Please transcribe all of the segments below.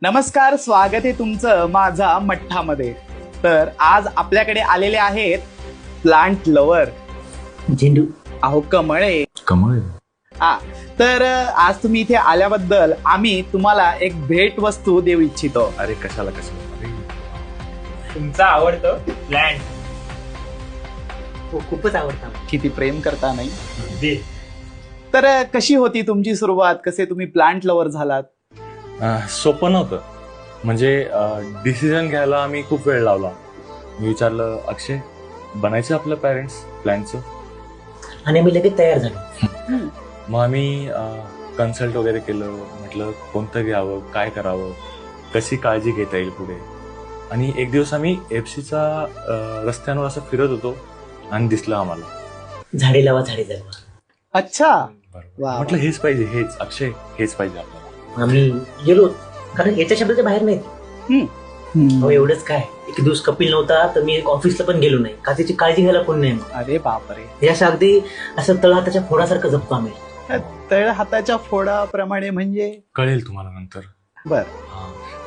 नमस्कार, स्वागत आहे तुमचं माझा मठ्ठामध्ये. तर आज आपल्याकडे आलेले आहेत प्लांट लवर. झेंडू. अहो कमळे. कमळ. हा, तर आज तुम्ही इथे आल्याबद्दल आम्ही तुम्हाला एक भेट वस्तू देऊ इच्छितो. अरे कशाला अरे तुमचा आवडतं प्लॅन खूपच आवडतं. किती प्रेम करता नाही. दे. तर कशी होती तुमची सुरुवात, कसे तुम्ही प्लांट लवर झालात? सोपं नव्हतं. म्हणजे डिसिजन घ्यायला आम्ही खूप वेळ लावला. मी विचारलं, अक्षय बनायचं आपलं पॅरेंट्स प्लॅनचं? आणि आम्ही लगेच तयार झालो. मग आम्ही कन्सल्ट वगैरे केलं. म्हटलं कोणतं घ्यावं, काय करावं, कशी काळजी घेता येईल पुढे. आणि एक दिवस आम्ही एफसीचा रस्त्यांवर असं फिरत होतो आणि दिसलं आम्हाला. झाडे लावा झाडे जगवा. अच्छा. बरोबर. वा. म्हटलं हेच पाहिजे, हेच अक्षय, हेच पाहिजे आपल्याला. आम्ही गेलो कारण याच्या शब्दाच्या बाहेर नाही. अहो एवढंच काय, एक दिवस कपिल नव्हता तर मी ऑफिसला पण गेलो नाही का त्याची काळजी घ्यायला कोण नाही. अरे बापरे. हे असं अगदी असं तळहाताच्या फोडासारखं जपतो आम्ही. तळ हाताच्या फोडाप्रमाणे म्हणजे? कळेल तुम्हाला नंतर. बर.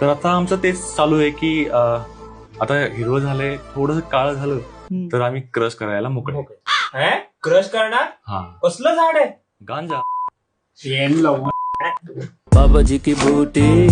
तर आता आमचं तेच चालू आहे की आता हिरवं झालंय, थोडस काळ झालं तर आम्ही क्रश करायला मोकळे. क्रश करणार? हा, कसलं झाड आहे? गांजा. शेण लवकर. बाबा जी की बूटी